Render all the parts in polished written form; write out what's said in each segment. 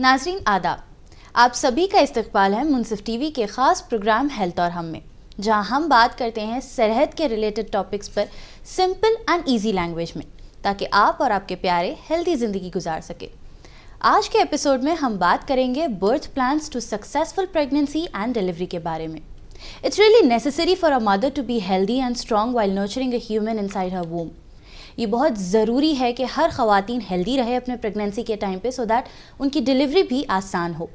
नाज़रीन आदाब, आप सभी का इस्तकबाल है मुनसिफ टीवी के ख़ास प्रोग्राम हेल्थ और हम में, जहां हम बात करते हैं सेहत के रिलेटेड टॉपिक्स पर सिंपल एंड इजी लैंग्वेज में, ताकि आप और आपके प्यारे हेल्दी ज़िंदगी गुजार सके। आज के एपिसोड में हम बात करेंगे birth plans to successful pregnancy and delivery के बारे में। It's really necessary for a mother to be healthy and strong while nurturing a human inside her womb. ये बहुत ज़रूरी है कि हर ख़वातीन हेल्दी रहे अपने प्रेगनेंसी के टाइम पे, सो दैट उनकी डिलीवरी भी आसान हो।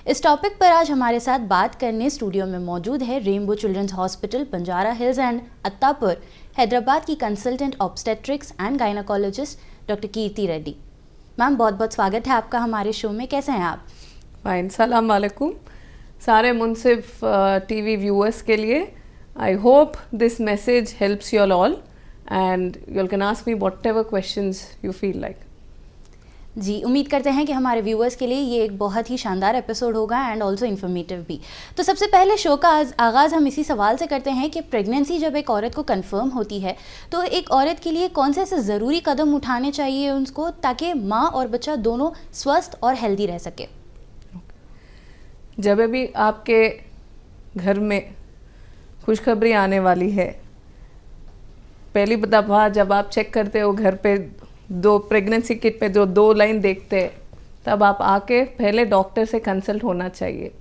इस टॉपिक पर आज हमारे साथ बात करने स्टूडियो में मौजूद है Rainbow Children's Hospital, Banjara Hills and Attapur, Hyderabad की consultant obstetrics and gynaecologist doctor Keerthi Reddy. Ma'am, बहुत बहुत स्वागत है आपका हमारे शो में। कैसे हैं आप? फाइन, सलाम वालेकुम सारे मुनसिफ टीवी व्यूअर्स के लिए। I hope this message helps you all and you can ask me whatever questions you feel like. जी, उम्मीद करते हैं कि हमारे व्यूअर्स के लिए ये एक बहुत ही शानदार एपिसोड होगा एंड ऑल्सो इन्फॉर्मेटिव भी। तो सबसे पहले शो का आगाज़ हम इसी सवाल से करते हैं कि प्रेगनेंसी जब एक औरत को कंफर्म होती है तो एक औरत के लिए कौन से ऐसे ज़रूरी कदम उठाने चाहिए उनको, ताकि माँ और बच्चा दोनों स्वस्थ और हेल्दी रह सके। जब भी आपके घर में खुशखबरी आने वाली है, पहली दफ़ा जब आप चेक करते हो घर पे, दो प्रेगनेंसी किट पे जो 2 लाइन देखते हैं, तब आप आके पहले डॉक्टर से कंसल्ट होना चाहिए।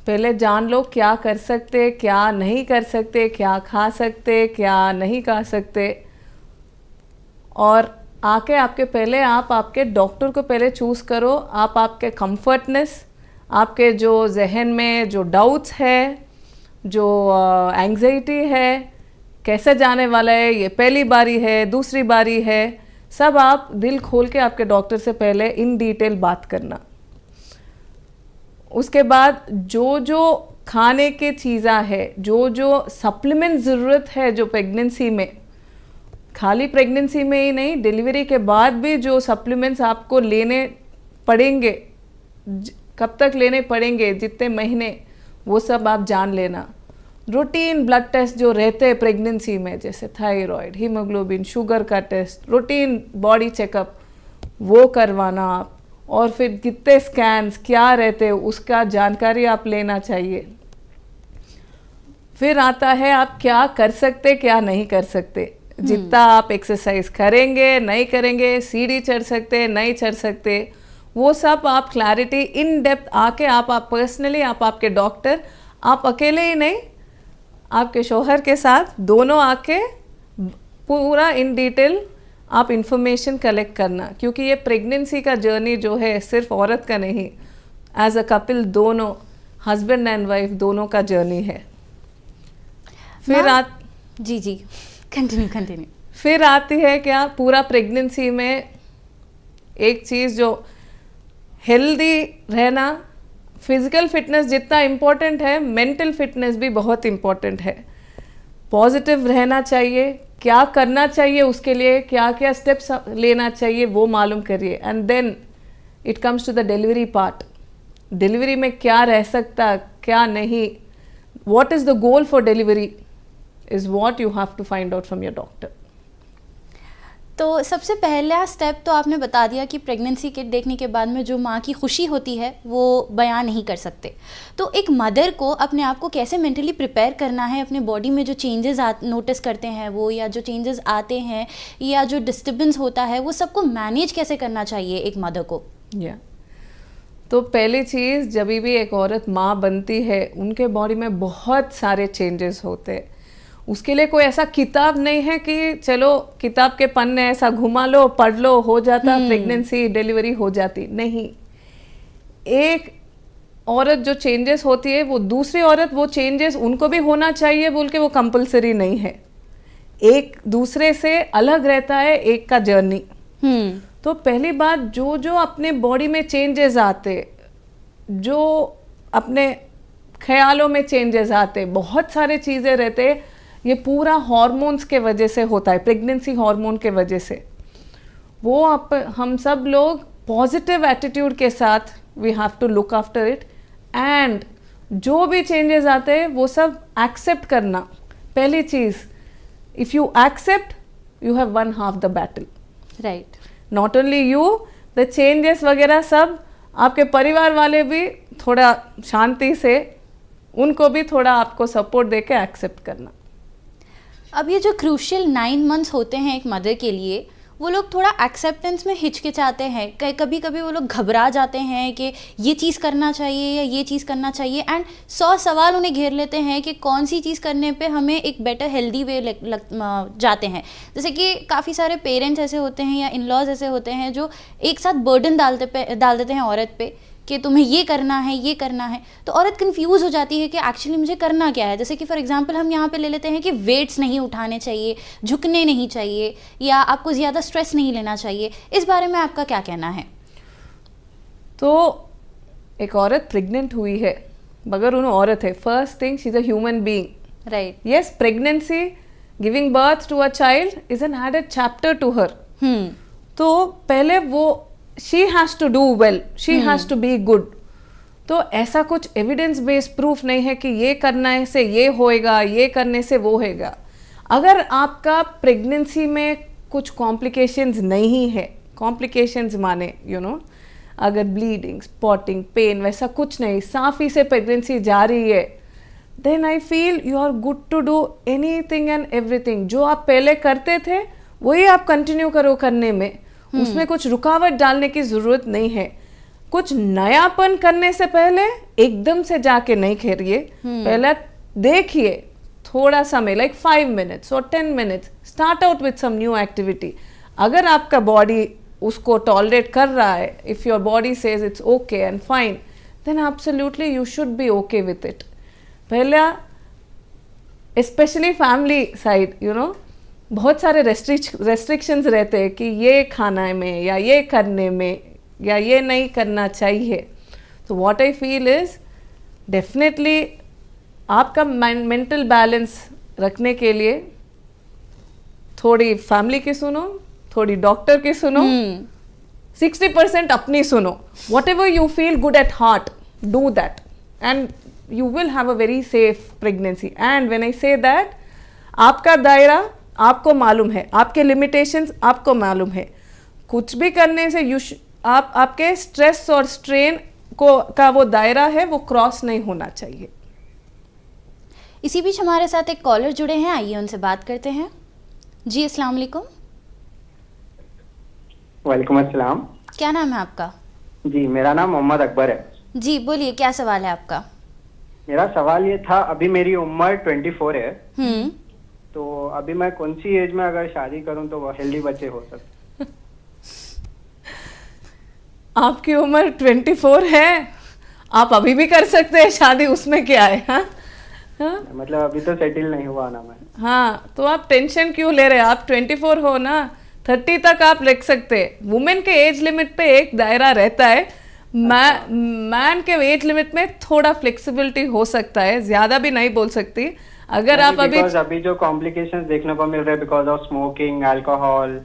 पहले जान लो क्या कर सकते, क्या नहीं कर सकते, क्या खा सकते, क्या नहीं खा सकते, और आके आपके पहले आप आपके डॉक्टर को पहले चूज़ करो। आप आपके कंफर्टनेस, आपके जो जहन में जो डाउट्स है, जो एंग्जाइटी है, कैसे जाने वाला है, ये पहली बारी है, दूसरी बारी है, सब आप दिल खोल के आपके डॉक्टर से पहले इन डिटेल बात करना। उसके बाद जो जो खाने की चीज़ें है, जो जो सप्लीमेंट ज़रूरत है जो प्रेगनेंसी में, खाली प्रेगनेंसी में ही नहीं, डिलीवरी के बाद भी जो सप्लीमेंट्स आपको लेने पड़ेंगे, कब तक लेने पड़ेंगे, जितने महीने, वो सब आप जान लेना। रूटीन ब्लड टेस्ट जो रहते हैं प्रेगनेंसी में, जैसे थायराइड, हीमोग्लोबिन, शुगर का टेस्ट, रूटीन बॉडी चेकअप, वो करवाना आप। और फिर कितने स्कैन्स क्या रहते हैं उसका जानकारी आप लेना चाहिए। फिर आता है आप क्या कर सकते, क्या नहीं कर सकते। जितना आप एक्सरसाइज करेंगे, नहीं करेंगे, सीढ़ी चढ़ सकते, नहीं चढ़ सकते, वो सब आप क्लैरिटी इन डेप्थ आके आप पर्सनली, आप आपके डॉक्टर, आप अकेले ही नहीं, आपके शौहर के साथ दोनों आके पूरा इन डिटेल आप इंफॉर्मेशन कलेक्ट करना। क्योंकि ये प्रेगनेंसी का जर्नी जो है सिर्फ औरत का नहीं, एज अ कपल दोनों, हस्बैंड एंड वाइफ दोनों का जर्नी है। फिर जी कंटिन्यू। फिर आती है क्या, पूरा प्रेगनेंसी में एक चीज़ जो हेल्दी रहना, फिज़िकल फिटनेस जितना इम्पोर्टेंट है, मेंटल फिटनेस भी बहुत इम्पोर्टेंट है। पॉजिटिव रहना चाहिए, क्या करना चाहिए उसके लिए, क्या क्या स्टेप्स लेना चाहिए वो मालूम करिए। And then it comes to the delivery part. Delivery में क्या रह सकता, क्या नहीं, what is the goal for delivery is what you have to find out from your doctor. तो सबसे पहला स्टेप तो आपने बता दिया कि प्रेगनेंसी किट देखने के बाद में जो माँ की खुशी होती है वो बयान नहीं कर सकते। तो एक मदर को अपने आप को कैसे मेंटली प्रिपेयर करना है, अपने बॉडी में जो चेंजेस नोटिस करते हैं वो, या जो चेंजेस आते हैं, या जो डिस्टर्बेंस होता है, वो सबको मैनेज कैसे करना चाहिए एक मदर को? तो पहली चीज़, जब भी एक औरत माँ बनती है, उनके बॉडी में बहुत सारे चेंजेस होते हैं। उसके लिए कोई ऐसा किताब नहीं है कि चलो किताब के पन्ने ऐसा घुमा लो, पढ़ लो, हो जाता प्रेगनेंसी, डिलीवरी हो जाती। नहीं, एक औरत जो चेंजेस होती है, वो दूसरी औरत वो चेंजेस उनको भी होना चाहिए बोल के वो कंपलसरी नहीं है। एक दूसरे से अलग रहता है एक का जर्नी। तो पहली बात, जो जो अपने बॉडी में चेंजेस आते, जो अपने ख्यालों में चेंजेस आते, बहुत सारे चीज़ें रहते, ये पूरा हार्मोन्स के वजह से होता है, प्रेगनेंसी हार्मोन के वजह से। वो हम सब लोग पॉजिटिव एटीट्यूड के साथ we have to look after it, and जो भी चेंजेस आते हैं वो सब एक्सेप्ट करना। पहली चीज़, if you accept, you have one half the battle. Right. Not only you, the changes वगैरह सब आपके परिवार वाले भी थोड़ा शांति से उनको भी थोड़ा आपको सपोर्ट देके एक्सेप्ट करना। अब ये जो क्रूशियल 9 मंथ्स होते हैं एक मदर के लिए, वो लोग थोड़ा एक्सेप्टेंस में हिचकिचाते हैं, कभी कभी वो लोग घबरा जाते हैं कि ये चीज़ करना चाहिए या ये चीज़ करना चाहिए, एंड 100 सवाल उन्हें घेर लेते हैं कि कौन सी चीज़ करने पे हमें एक बेटर हेल्दी वे जाते हैं। जैसे कि काफ़ी सारे पेरेंट्स ऐसे होते हैं या इन लॉज ऐसे होते हैं जो एक साथ बर्डन डाल देते हैं औरत पे कि तुम्हें ये करना है, ये करना है, तो औरत कंफ्यूज हो जाती है कि एक्चुअली मुझे करना क्या है। जैसे कि फॉर एग्जांपल हम यहाँ पे ले लेते हैं कि वेट्स नहीं उठाने चाहिए, झुकने नहीं चाहिए, या आपको ज़्यादा स्ट्रेस नहीं लेना चाहिए। इस बारे में आपका क्या कहना है? तो एक औरत प्रेग्नेंट हुई है, मगर उन औरत है, first thing she is a human being, right. Yes, pregnancy, giving birth to a child is an added chapter to her. तो पहले वो she has to do well, she has to be good। तो ऐसा कुछ evidence based proof नहीं है कि ये करने से ये होएगा, ये करने से वो होएगा। अगर आपका प्रेगनेंसी में कुछ कॉम्प्लिकेशंस नहीं है, कॉम्प्लिकेशंस माने अगर ब्लीडिंग, स्पॉटिंग, पेन वैसा कुछ नहीं, साफी से प्रेगनेंसी जा रही है, then I feel you are good to do anything and everything. जो आप पहले करते थे वही आप कंटिन्यू करो करने में, उसमें कुछ रुकावट डालने की जरूरत नहीं है। कुछ नयापन करने से पहले एकदम से जाके नहीं खेरिए, पहले देखिए थोड़ा समय, लाइक 5 minutes और 10 minutes, start out with some new activity. अगर आपका बॉडी उसको टॉलरेट कर रहा है, if your body says it's okay and fine, then absolutely you should be okay with it. पहला स्पेशली फैमिली साइड, बहुत सारे रेस्ट्रिक्शंस रहते हैं कि ये खाना में या ये करने में या ये नहीं करना चाहिए। तो what I feel is definitely आपका मेंटल बैलेंस रखने के लिए थोड़ी फैमिली की सुनो, थोड़ी डॉक्टर की सुनो, 60% अपनी सुनो। What ever you feel good at heart, do that and you will have a very safe pregnancy. And when I say that, आपका दायरा आपको मालूम है, आपके लिमिटेशंस आपको मालूम है। कुछ भी करने से आपके स्ट्रेस और स्ट्रेन का वो दायरा है वो क्रॉस नहीं होना चाहिए। इसी बीच हमारे साथ एक कॉलर जुड़े हैं, आइए उनसे बात करते हैं। जी अस्सलाम वालेकुम। वालेकुम अस्सलाम। क्या नाम है आपका? जी मेरा नाम मोहम्मद अकबर है। जी बोलिए, क्या सवाल है आपका? मेरा सवाल ये था, अभी मेरी उम्र 24 है, तो अभी मैं कौन सी एज में अगर शादी करूं तो वो हेल्दी बच्चे हो सकते? आपकी उम्र 24 है, आप अभी भी कर सकते हैं शादी, उसमें क्या है? हाँ? मतलब अभी तो सेटल नहीं हुआ ना मैं। हाँ, तो आप टेंशन क्यों ले रहे हैं? आप 24 हो ना, 30 तक आप रख सकते हैं। वुमेन के एज लिमिट पे एक दायरा रहता है, मैन के एज लिमिट में थोड़ा फ्लेक्सिबिलिटी हो सकता है, ज्यादा भी नहीं बोल सकती। अगर आप अभी जो कॉम्प्लिकेशंस देखने को मिल रहे हैं बिकॉज ऑफ स्मोकिंग, अल्कोहल,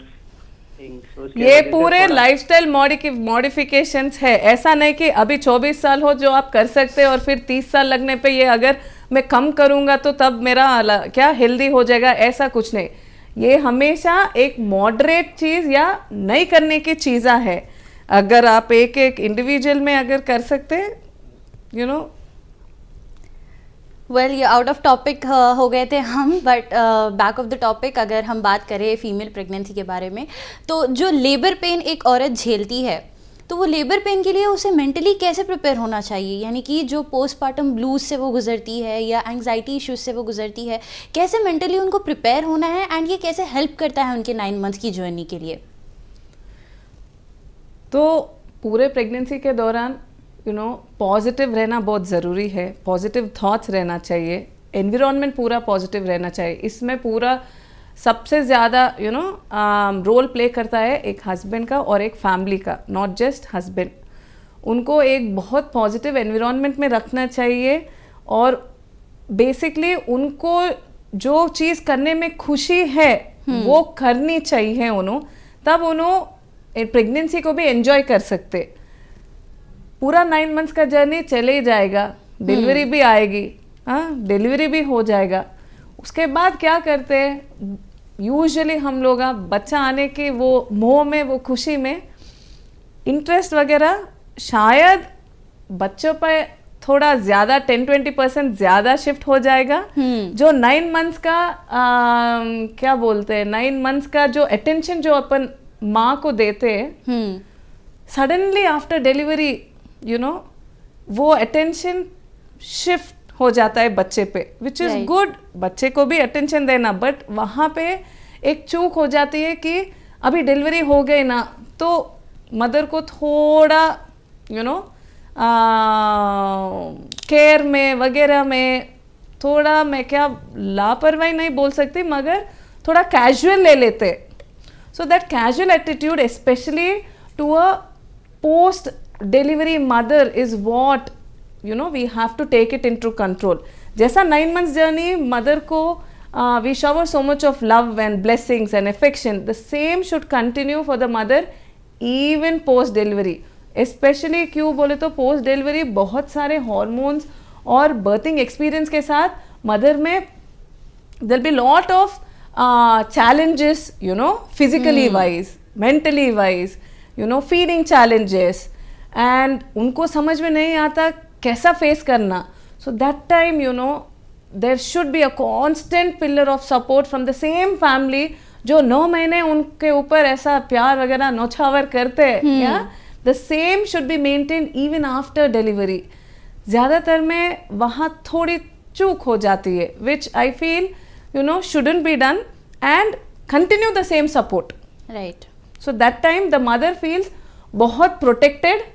ये पूरे लाइफस्टाइल मॉडिफिकेशंस है। ऐसा नहीं कि अभी 24 साल हो जो आप कर सकते हैं और फिर 30 साल लगने पे ये अगर मैं कम करूंगा तो तब मेरा क्या हेल्दी हो जाएगा, ऐसा कुछ नहीं। ये हमेशा एक मॉडरेट चीज या नहीं करने की चीज़ है। अगर आप एक इंडिविजुअल में अगर कर सकते, वेल ये आउट ऑफ टॉपिक हो गए थे हम, but back of the topic अगर हम बात करें फीमेल प्रेगनेंसी के बारे में, तो जो लेबर पेन एक औरत झेलती है, तो वो लेबर पेन के लिए उसे मेंटली कैसे प्रिपेयर होना चाहिए? यानी कि जो पोस्टपार्टम ब्लूज से वो गुजरती है या एंग्जाइटी इश्यूज से वो गुजरती है, कैसे मेंटली उनको प्रिपेयर होना है, एंड ये कैसे हेल्प करता है उनके 9 मंथ्स की जर्नी के लिए? तो पूरे प्रेगनेंसी के दौरान पॉजिटिव रहना बहुत ज़रूरी है, पॉजिटिव थॉट्स रहना चाहिए, एनवायरनमेंट पूरा पॉजिटिव रहना चाहिए। इसमें पूरा सबसे ज़्यादा रोल प्ले करता है एक हस्बैंड का और एक फैमिली का, नॉट जस्ट हस्बैंड। उनको एक बहुत पॉजिटिव एनवायरनमेंट में रखना चाहिए और बेसिकली उनको जो चीज़ करने में खुशी है वो करनी चाहिए तब उन्होंने प्रेगनेंसी को भी एंजॉय कर सकते। पूरा 9 मंथ्स का जर्नी चले ही जाएगा, डिलीवरी भी आएगी, डिलीवरी भी हो जाएगा। उसके बाद क्या करते हैं यूजुअली हम लोग, बच्चा आने के वो मोह में, वो खुशी में इंटरेस्ट वगैरह शायद बच्चों पर थोड़ा ज़्यादा 10-20% ज़्यादा शिफ्ट हो जाएगा। जो 9 मंथ्स का क्या बोलते हैं, 9 मंथ्स का जो अटेंशन जो अपन माँ को देते हैं, सडनली आफ्टर डिलीवरी वो अटेंशन शिफ्ट हो जाता है बच्चे पे, विच इज़ गुड। बच्चे को भी अटेंशन देना, बट वहाँ पे एक चूक हो जाती है कि अभी डिलीवरी हो गई ना, तो मदर को थोड़ा केयर में वगैरह में थोड़ा, मैं क्या लापरवाही नहीं बोल सकती, मगर थोड़ा कैजुअल ले लेते। So that casual attitude specially to a post delivery mother is what we have to take it into control. जैसा 9 मंथ्स जर्नी मदर को we shower so much of love and blessings and affection, the same should continue for the mother even post delivery। Specially क्यों बोले तो post delivery बहुत सारे hormones और berthing experience के साथ मदर में there be lot of challenges, physically wise, mentally wise, feeding challenges, and उनको समझ में नहीं आता कैसा फेस करना। So that time, there should be a constant pillar of support from the same family जो 9 महीने उनके ऊपर ऐसा प्यार वगैरह नौछावर करते हैं, या the same should be maintained even after delivery। ज़्यादातर में वहाँ थोड़ी चूक हो जाती है, which I feel shouldn't be done, and continue the same support। Right। So that time the mother feels बहुत protected,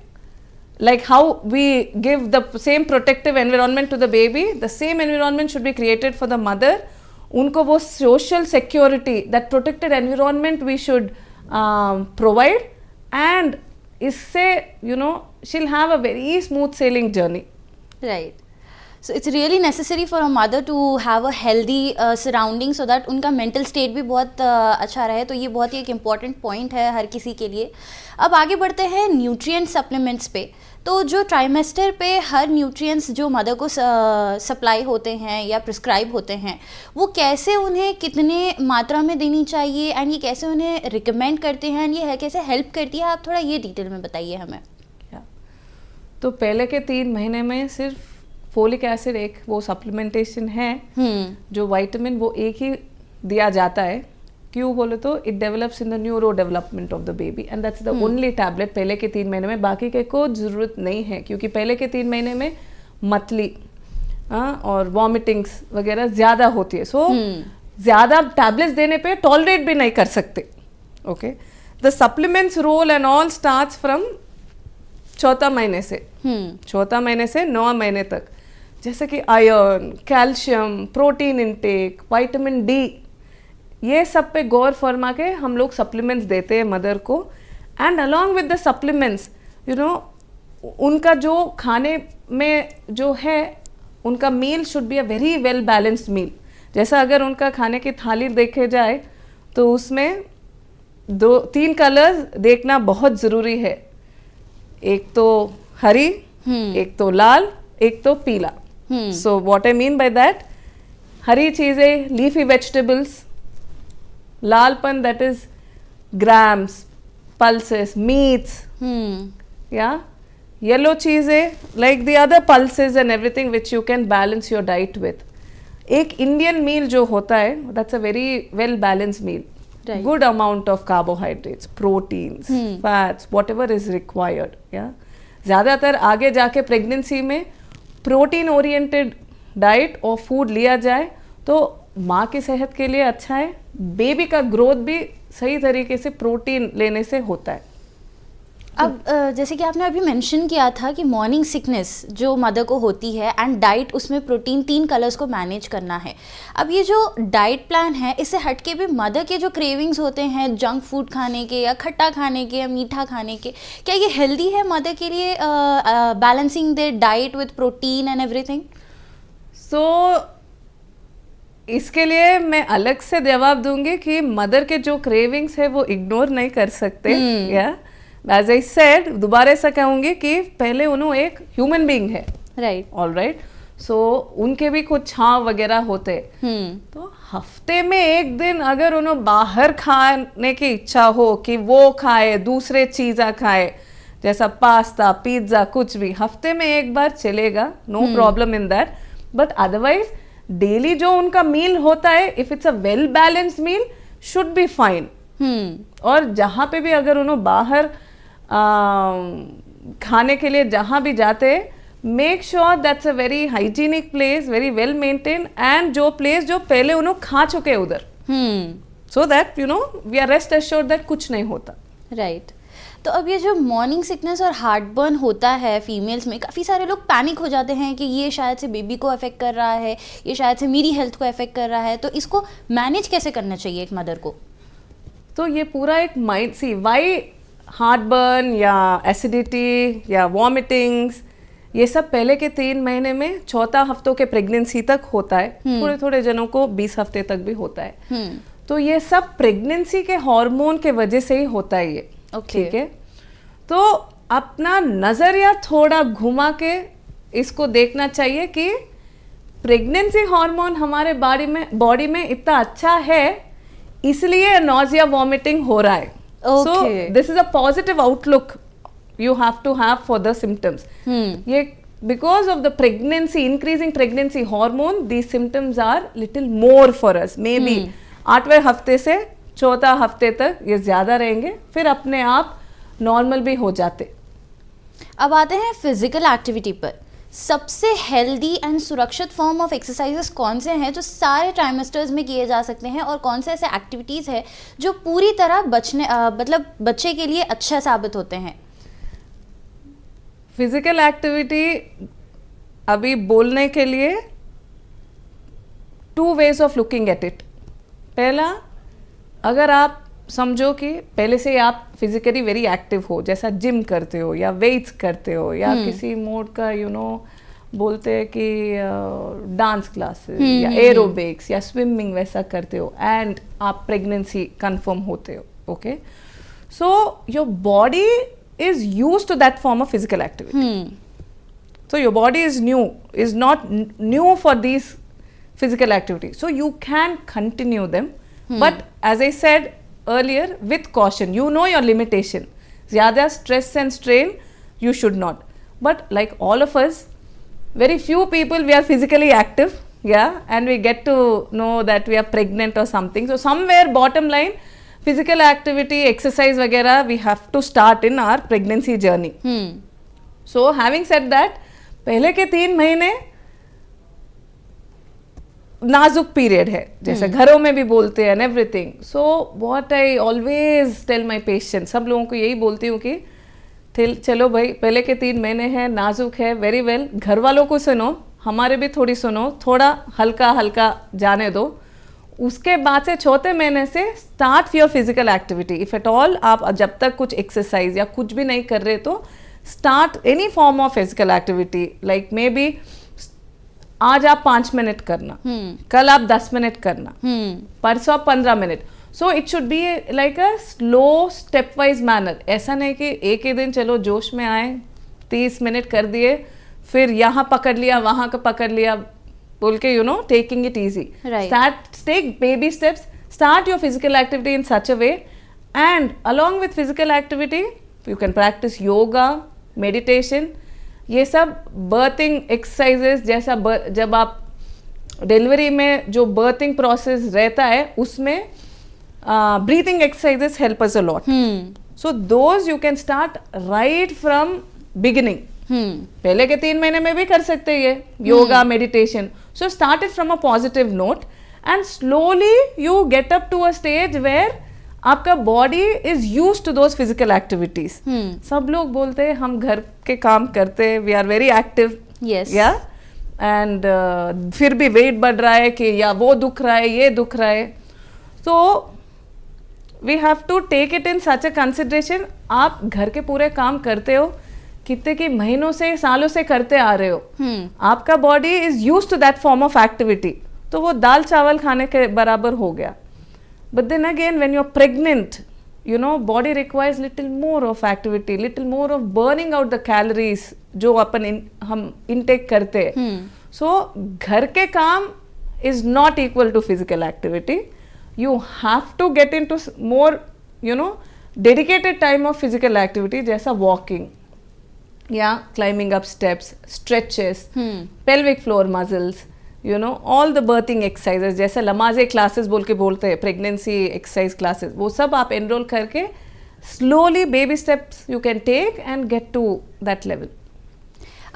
like how we give the same protective environment to the baby, the same environment should be created for the mother। उनको वो social security, that protected environment we should provide, and इससे she'll have a very smooth sailing journey। Right। So it's really necessary for a mother to have a healthy surrounding so that उनका mental state भी बहुत अच्छा रहे। तो ये बहुत ही एक important point है हर किसी के लिए। अब आगे बढ़ते हैं nutrient supplements पे। तो जो ट्राइमेस्टर पे हर न्यूट्रिएंट्स जो मदर को सप्लाई होते हैं या प्रिस्क्राइब होते हैं, वो कैसे उन्हें कितने मात्रा में देनी चाहिए, एंड ये कैसे उन्हें रिकमेंड करते हैं, ये कैसे हेल्प करती है, आप थोड़ा ये डिटेल में बताइए हमें। तो पहले के 3 महीने में सिर्फ फोलिक एसिड एक वो सप्लीमेंटेशन है जो विटामिन वो एक ही दिया जाता है। क्यों बोले तो it develops in the neuro development of the baby, and that's the only tablet पहले के 3 महीने में। बाकी के कोई ज़रूरत नहीं है, क्योंकि पहले के 3 महीने में मतली और वॉमिटिंग्स वगैरह ज़्यादा होती है। सो ज़्यादा टैबलेट्स देने पे टॉलरेट भी नहीं कर सकते। Okay, the supplements role and all starts from 4 महीने से 4 महीने से 9 महीने तक, जैसे कि iron, calcium, protein intake, vitamin D, ये सब पे गौर फरमा के हम लोग सप्लीमेंट्स देते हैं मदर को। And along with the supplements उनका जो खाने में जो है उनका meal should be a very well balanced meal. जैसा अगर उनका खाने की थाली देखे जाए तो उसमें 2-3 कलर्स देखना बहुत ज़रूरी है। एक तो हरी, एक तो लाल, एक तो पीला। So what I mean by that, हरी चीज़ें लीफी वेजिटेबल्स, लालपन that is grams, pulses, meats, yeah, yellow चीज़ें like the other pulses and everything which you can balance your diet with। एक Indian meal जो होता है that's a very well balanced meal, right। good amount of carbohydrates, proteins, fats, whatever is required, yeah। ज़्यादातर आगे जाके pregnancy में protein oriented diet और food लिया जाए तो माँ की सेहत के लिए अच्छा है, बेबी का ग्रोथ भी सही तरीके से प्रोटीन लेने से होता है। अब जैसे कि आपने अभी मेंशन किया था कि मॉर्निंग सिकनेस जो मदर को होती है एंड डाइट उसमें प्रोटीन 3 कलर्स को मैनेज करना है। अब ये जो डाइट प्लान है इससे हटके भी मदर के जो क्रेविंग्स होते हैं जंक फूड खाने के या खट्टा खाने के या मीठा खाने के, क्या ये हेल्दी है मदर के लिए, balancing their diet with protein and everything? So इसके लिए मैं अलग से जवाब दूंगी कि मदर के जो क्रेविंग्स है वो इग्नोर नहीं कर सकते। या एज आई सेड, दोबारा से कहूंगी कि पहले उन्होंने एक ह्यूमन बीइंग है, राइट, ऑल राइट। सो उनके भी कुछ छाव वगैरह होते, तो हफ्ते में एक दिन अगर उन्हें बाहर खाने की इच्छा हो कि वो खाए, दूसरे चीज़ा खाए, जैसा पास्ता पिज्जा कुछ भी हफ्ते में एक बार चलेगा, no problem in that, but otherwise daily जो उनका मील होता है if it's a well balanced meal should be fine. और जहाँ पे भी अगर उन्होंने बाहर खाने के लिए जहाँ भी जाते हैं, make sure that's a very hygienic place, very well maintain, and जो प्लेस जो पहले उन्होंने खा चुके उधर, so that you know we are rest assured that कुछ नहीं होता। राइट। तो अब ये जो मॉर्निंग सिकनेस और हार्टबर्न होता है फीमेल्स में, काफ़ी सारे लोग पैनिक हो जाते हैं कि ये शायद से बेबी को अफेक्ट कर रहा है, ये शायद से मेरी हेल्थ को अफेक्ट कर रहा है, तो इसको मैनेज कैसे करना चाहिए एक मदर को? तो ये पूरा एक माइंड सी वाई हार्टबर्न या एसिडिटी या वॉमिटिंग्स ये सब पहले के 3 महीने में, चौथा हफ्तों के प्रेगनेंसी तक होता है, थोड़े थोड़े जनों को 20 हफ्ते तक भी होता है। तो ये सब प्रेगनेंसी के हार्मोन के वजह से ही होता है ये। ठीक है, तो अपना नजरिया थोड़ा घुमा के इसको देखना चाहिए कि प्रेगनेंसी हार्मोन हमारे बॉडी में इतना अच्छा है, इसलिए नॉजिया वॉमिटिंग हो रहा है। So this is a positive outlook you have to have for the symptoms. ये because of the pregnancy, increasing pregnancy hormone, these symptoms are little more for us. Maybe 8वें हफ्ते से 4था हफ्ते तक ये ज्यादा रहेंगे, फिर अपने आप नॉर्मल भी हो जाते। अब आते हैं फिजिकल एक्टिविटी पर। सबसे हेल्दी एंड सुरक्षित फॉर्म ऑफ एक्सरसाइजेस कौन से हैं जो सारे ट्राइमेस्टर्स में किए जा सकते हैं, और कौन से ऐसे एक्टिविटीज़ है जो पूरी तरह मतलब बच्चे के लिए अच्छा साबित होते हैं? फिजिकल एक्टिविटी अभी बोलने के लिए 2 ways of looking at it. पहला, अगर आप समझो कि पहले से आप फिजिकली वेरी एक्टिव हो, जैसा जिम करते हो या वेट्स करते हो या किसी मोड का बोलते हैं कि डांस क्लासेस या एरोबिक्स या स्विमिंग वैसा करते हो, एंड आप प्रेगनेंसी कंफर्म होते हो, okay, so your body is used to that form of physical activity. So your body is not new for these physical activities. So you can continue them. But as I said earlier, with caution, you know your limitation. Zyada stress and strain, you should not. But like all of us, very few people we are physically active, and we get to know that we are pregnant or something. So somewhere bottom line, physical activity exercise वगैरह we have to start in our pregnancy journey. So having said that, पहले के 3 महीने नाजुक period है, जैसे घरों में भी बोलते हैं everything. So what I always tell my patient, सब लोगों को यही बोलती हूँ कि चलो भाई पहले के 3 महीने हैं, नाजुक है, वेरी वेल, घर वालों को सुनो, हमारे भी थोड़ी सुनो, थोड़ा हल्का हल्का जाने दो। उसके बाद से 4थे महीने से start your physical activity. If at all आप जब तक कुछ एक्सरसाइज या कुछ भी नहीं कर रहे तो start any form of physical activity, like may be आज आप 5 मिनट करना, कल आप 10 मिनट करना, परसों आप 15 minute. So it should be like a slow step wise manner. ऐसा नहीं कि एक ही दिन चलो जोश में आए 30 मिनट कर दिए, फिर यहाँ पकड़ लिया वहाँ का पकड़ लिया बोल के taking it easy. Right. Take baby steps, start your physical activity in such a way, and along with physical activity you can practice yoga, meditation, ये सब birthing exercises, जैसा जब आप डिलीवरी में जो birthing process रहता है उसमें breathing exercises help us a lot. So those you can start right from beginning. पहले के 3 महीने में भी कर सकते हैं ये yoga, meditation. So start it from a positive note and slowly you get up to a stage where आपका body is used to those physical activities. सब लोग बोलते हैं हम घर के काम करते हैं, we are very active. Yes. Yeah. And फिर भी वेट बढ़ रहा है कि या वो दुख रहा है, ये दुख रहा है. So we have to take it in such a consideration. आप घर के पूरे काम करते हो, कितने की महीनों से सालों से करते आ रहे हो, आपका body is use to that form of activity, तो वो दाल चावल खाने के बराबर हो गया. But then again when you are pregnant, body requires little more of activity, little more of burning out the calories जो हम इनटेक करते हैं. सो घर के काम is not equal to physical activity. You have to get into more, dedicated time of physical activity जैसा walking या climbing up steps, stretches, pelvic floor muscles, you know, all the berthing exercises जैसे लमाजे classes बोल के बोलते हैं, pregnancy exercise classes, वो सब आप एनरोल करके slowly baby steps you can take and get to that level.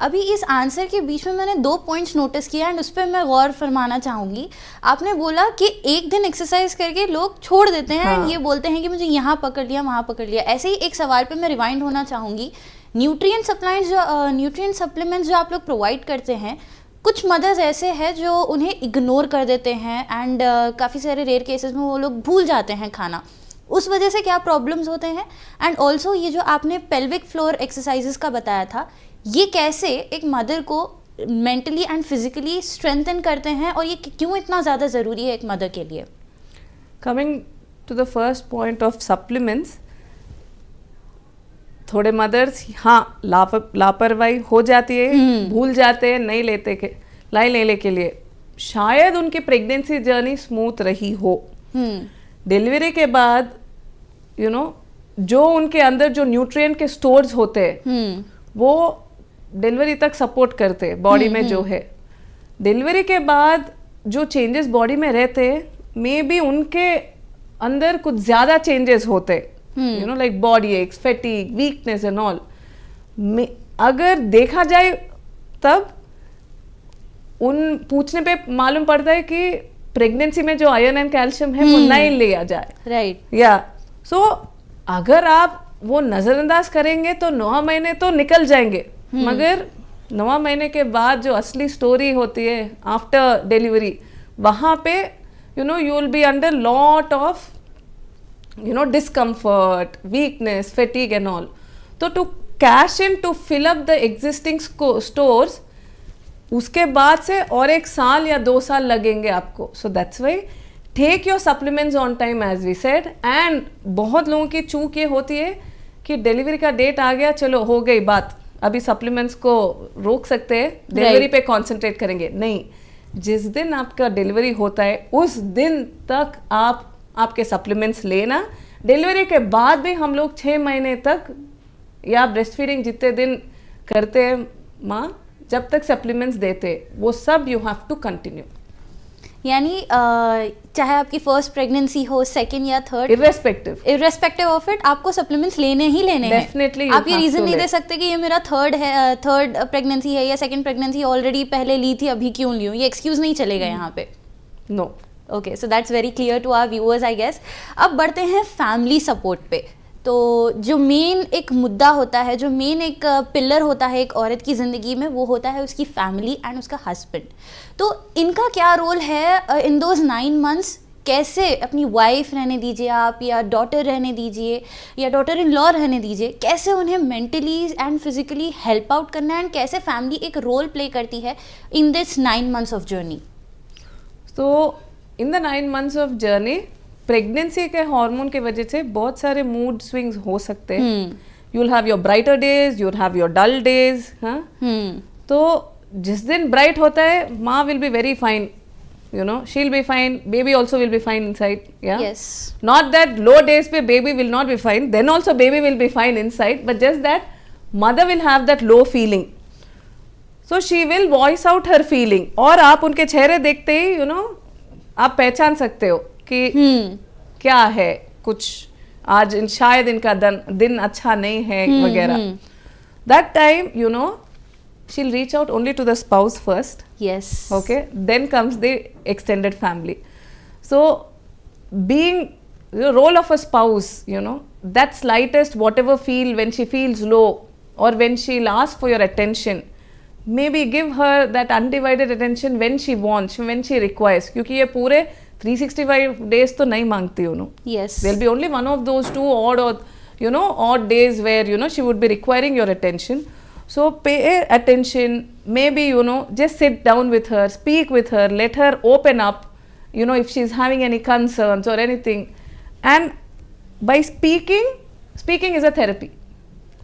अभी इस आंसर के बीच में मैंने 2 पॉइंट्स नोटिस किया एंड उस पर मैं गौर फरमाना चाहूँगी. आपने बोला कि एक दिन एक्सरसाइज करके लोग छोड़ देते हैं एंड ये बोलते हैं कि मुझे यहाँ पकड़ लिया, वहाँ पकड़ लिया. ऐसे ही एक सवाल पे मैं रिवाइंड होना चाहूँगी. न्यूट्रिएंट सप्लीमेंट्स जो आप लोग प्रोवाइड करते हैं, कुछ मदर्स ऐसे हैं जो उन्हें इग्नोर कर देते हैं एंड काफ़ी सारे रेयर केसेस में वो लोग भूल जाते हैं खाना. उस वजह से क्या प्रॉब्लम्स होते हैं? एंड ऑल्सो ये जो आपने पेल्विक फ्लोर एक्सरसाइजेस का बताया था, ये कैसे एक मदर को मेंटली एंड फिजिकली स्ट्रेंथन करते हैं और ये क्यों इतना ज़्यादा ज़रूरी है एक मदर के लिए? Coming to the first point of supplements, थोड़े मदर्स हाँ लापरवाही हो जाती है, भूल जाते हैं, नहीं लेने के लिए. शायद उनकी प्रेगनेंसी जर्नी स्मूथ रही हो, डिलीवरी के बाद यू नो जो उनके अंदर जो न्यूट्रिएंट के स्टोर्स होते हैं वो डिलीवरी तक सपोर्ट करते हैं बॉडी में जो है. डिलीवरी के बाद जो चेंजेस बॉडी में रहते हैं, मे बी उनके अंदर कुछ ज़्यादा चेंजेस होते हैं, you no, like body aches, fatigue, weakness and all. अगर देखा जाए तब उन पूछने पे मालूम पड़ता है कि प्रेगनेंसी में जो आयरन एंड कैल्शियम है वो नहीं लिया जाए. राइट. या सो अगर आप वो नज़रअंदाज करेंगे तो 9 महीने तो निकल जाएंगे, मगर 9 महीने के बाद जो असली स्टोरी होती है आफ्टर डिलीवरी, वहाँ पे you know you will be under lot of you know discomfort, weakness, fatigue and all. So to cash in, to fill up the existing stores, उसके बाद से और 1 साल या 2 साल लगेंगे आपको. So that's why take your supplements on time as we said. And बहुत लोगों की चूक ये होती है कि डिलीवरी का डेट आ गया, चलो हो गई बात, अभी सप्लीमेंट्स को रोक सकते हैं, डिलीवरी पे कॉन्सेंट्रेट करेंगे. नहीं, जिस दिन आपका डिलीवरी होता है उस दिन तक आपके सप्लीमेंट्स लेना. डिलीवरी के बाद भी हम लोग 6 महीने तक या ब्रेस्ट फीडिंग जितने दिन करते हैं माँ, जब तक सप्लीमेंट्स देते वो सब यू हैव टू कंटिन्यू. यानी चाहे आपकी फर्स्ट प्रेगनेंसी हो, सेकंड या थर्ड, इररेस्पेक्टिव ऑफ इट, आपको सप्लीमेंट्स लेने ही लेने हैं. डेफिनेटली. आप ये रीजन नहीं दे सकते कि ये मेरा थर्ड प्रेगनेंसी है या सेकंड प्रेगनेंसी ऑलरेडी पहले ली थी, अभी क्यों ली हूँ, ये एक्सक्यूज नहीं चलेगा यहाँ पे. No. Okay, so that's very clear to our viewers I guess. अब बढ़ते हैं फैमिली सपोर्ट पे. तो जो मेन एक मुद्दा होता है, जो मेन एक पिलर होता है एक औरत की ज़िंदगी में, वो होता है उसकी फैमिली एंड उसका हस्बैंड. तो इनका क्या रोल है इन दोज 9 months? कैसे अपनी वाइफ रहने दीजिए आप, या डॉटर रहने दीजिए, या डॉटर इन लॉ रहने दीजिए, कैसे उन्हें mentally and physically help out करना है, एंड कैसे फैमिली एक रोल प्ले करती है in this 9 months of journey? तो in the 9 months of journey, pregnancy के हार्मोन के वजह से बहुत सारे मूड स्विंग्स हो सकते हैं. You will have your brighter days, you will have your dull days. तो जिस दिन ब्राइट होता है, माँ will be very fine, you know, she'll be fine, baby also will be fine inside. Yeah, yes, not that low days pe baby will not be fine, then also baby will be fine inside, but just that mother will have that low feeling, so she will voice out her feeling. और आप उनके चेहरे देखते ही you know आप पहचान सकते हो कि क्या है, कुछ आज शायद इनका दिन अच्छा नहीं है वगैरह. That time you know she'll reach out only to the spouse first. Yes. Okay, then comes the extended family. So being the role of a spouse, you know, that slightest whatever feel when she feels low or when she'll ask for your attention, maybe give her that undivided attention when she wants, when she requires. क्योंकि ये पूरे 365 days तो नहीं मांगती हो, no. Yes. There'll be only one of those 2 odd days where you know she would be requiring your attention. So pay attention, maybe you know just sit down with her, speak with her, let her open up, you know, if she's having any concerns or anything. And by speaking is a therapy.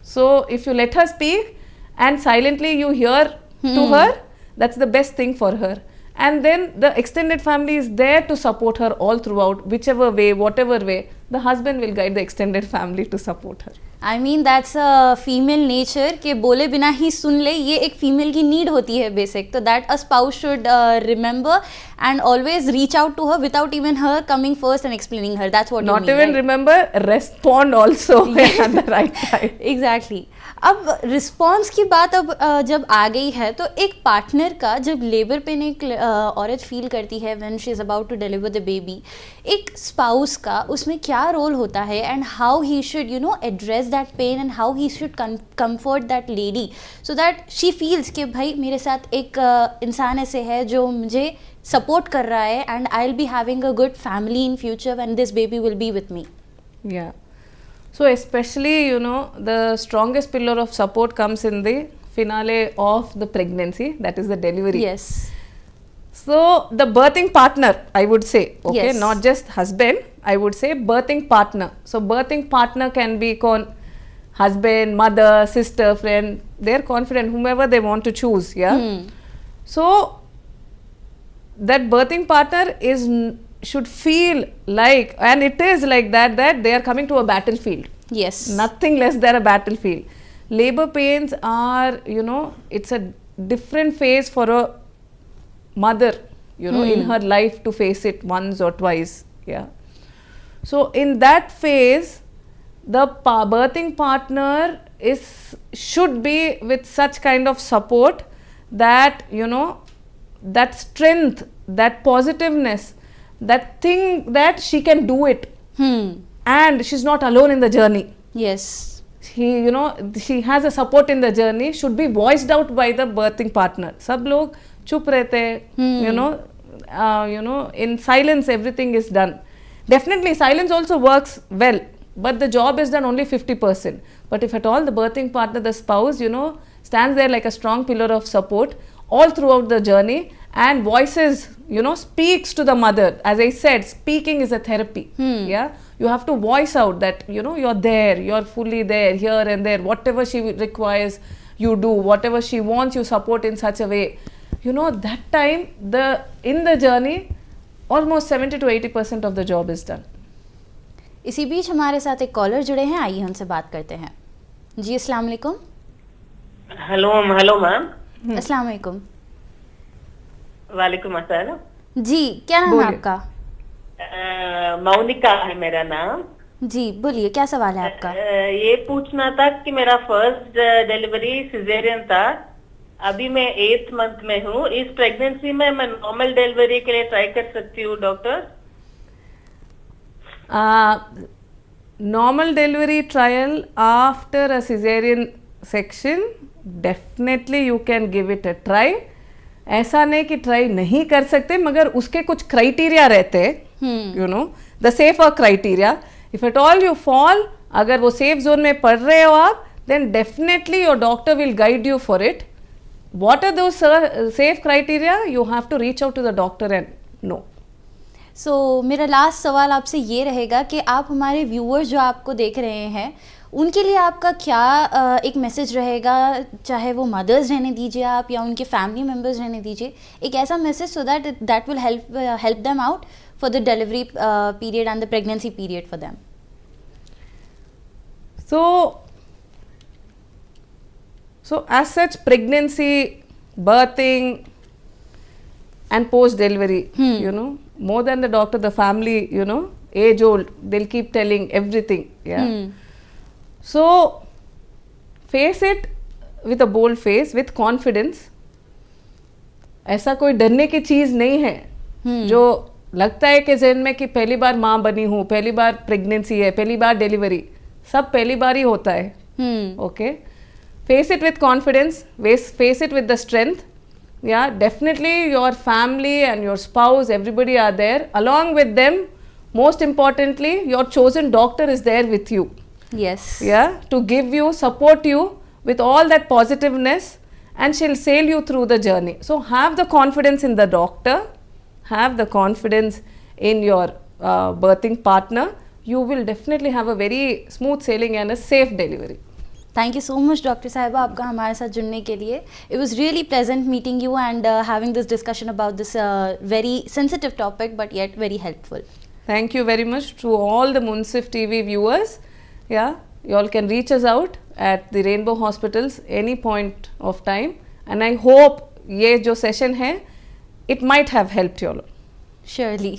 So if you let her speak and silently you hear to her, that's the best thing for her. and then the extended family is there to support her all throughout, whichever way, whatever way. The husband will guide the extended family to support her. I mean that's a female nature के बोले बिना ही सुन ले, ये एक female की need होती है basic, तो that a spouse should remember and always reach out to her without even her coming first and explaining her. That's what Not even remember, respond also at the right time. Exactly. अब response की बात अब जब आ गई है, तो एक partner का जब लेबर पेन एक औरत फील करती है when she is about to deliver the baby, एक स्पाउस का उसमें क्या रोल होता है and how he should you know address that pain and how he should comfort that lady so that she feels कि भाई मेरे साथ एक इंसान ऐसे है जो मुझे सपोर्ट कर रहा है and I will be having a good family in future when this baby will be with me. Yeah. So especially, you know, the strongest pillar of support comes in the finale of the pregnancy, that is the delivery. Yes. So the birthing partner, I would say, okay, Yes. not just husband, I would say birthing partner. So birthing partner can be husband, mother, sister, friend, they're confident, whomever they want to choose, yeah. So that birthing partner should feel like, and it is like that they are coming to a battlefield. Yes. Nothing less than a battlefield. Labor pains are, you know, it's a different phase for a mother, you know, in her life to face it once or twice. Yeah. So in that phase, the birthing partner should be with such kind of support that, you know, that strength, that positiveness, that thing that she can do it, and she's not alone in the journey. Yes. You know, she has a support in the journey should be voiced out by the birthing partner. सब लोग चुप रहते हैं, you know, in silence everything is done. Definitely silence also works well, but the job is done only 50%. But if at all the birthing partner, the spouse, you know, stands there like a strong pillar of support all throughout the journey and voices, you know, speaks to the mother. As I said, speaking is a therapy. Yeah, you have to voice out that, you know, you're there, you're fully there, here and there, whatever she requires you do, whatever she wants you support in such a way. You know, that time in the journey almost 70 to 80% of the job is done. इसी बीच हमारे साथ एक collar जुड़े हैं, आइए उनसे बात करते हैं. जी अस्सलाम वालेकुम. Hello ma'am. अस्सलाम वालेकुम. वालेकुम अस्सलाम. जी क्या नाम है आपका? मौनिका है मेरा नाम. जी बोलिए, क्या सवाल है आपका? ये पूछना था कि मेरा फर्स्ट डिलीवरी सिजेरियन था. अभी मैं 8th मंथ में हूँ. इस प्रेगनेंसी में मैं नॉर्मल डिलीवरी के लिए ट्राई कर सकती हूँ doctor? Normal delivery trial after a cesarean section, definitely you can give it a try. ऐसा नहीं कि ट्राई नहीं कर सकते, मगर उसके कुछ क्राइटेरिया रहते हैं, you know, the safer criteria. If at all you fall, अगर वो सेफ जोन में पढ़ रहे हो आप, then definitely your doctor will guide you for it. What are those safe criteria? You have to reach out to the doctor and know. So मेरा last सवाल आपसे ये रहेगा कि आप हमारे व्यूअर्स जो आपको देख रहे हैं उनके लिए आपका क्या एक मैसेज रहेगा, चाहे वो मदर्स रहने दीजिए आप या उनके फैमिली मेम्बर्स रहने दीजिए, एक ऐसा message so that will help them out for the delivery period and the pregnancy period for them. So as such, pregnancy, birthing and post delivery, you know, more than the doctor, the family, you know, age old, they'll keep telling everything. Yeah. So face it with a bold face, with confidence. ऐसा कोई डरने की चीज नहीं है. जो लगता है कि ज़हन में कि पहली बार माँ बनी हूँ, पहली बार प्रेगनेंसी है, पहली बार डिलीवरी, सब पहली बार ही होता है. Okay. Face it with confidence, face it with the strength. Yeah, definitely your family and your spouse, everybody are there. Along with them, most importantly, your chosen doctor is there with you. Yes. Yeah, to give you, support you with all that positiveness, and she'll sail you through the journey. So have the confidence in the doctor, have the confidence in your birthing partner. You will definitely have a very smooth sailing and a safe delivery. Thank you so much doctor साहिबा आपका हमारे साथ जुड़ने के लिए. It was really pleasant meeting you and having this discussion about this very sensitive topic but yet very helpful. Thank you very much to all the Munsif TV viewers. Yeah, you all can reach us out at the Rainbow Hospitals any point of time, and I hope ये जो session है it might have helped you all. Surely.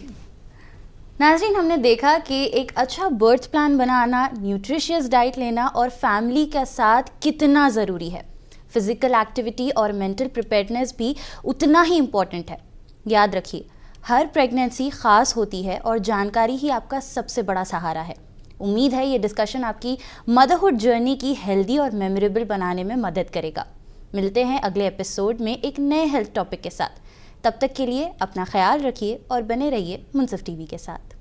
नाज़रीन, हमने देखा कि एक अच्छा birth plan बनाना, nutritious diet लेना और फैमिली के साथ कितना ज़रूरी है. फिज़िकल एक्टिविटी और मेंटल प्रिपेयर्डनेस भी उतना ही इम्पॉर्टेंट है. याद रखिए, हर प्रेगनेंसी ख़ास होती है और जानकारी ही आपका सबसे बड़ा सहारा है. उम्मीद है ये डिस्कशन आपकी मदरहुड जर्नी की हेल्दी और मेमोरेबल बनाने में मदद करेगा. मिलते हैं अगले एपिसोड में एक नए हेल्थ टॉपिक के साथ. तब तक के लिए अपना ख्याल रखिए और बने रहिए मुंसिफ टीवी के साथ.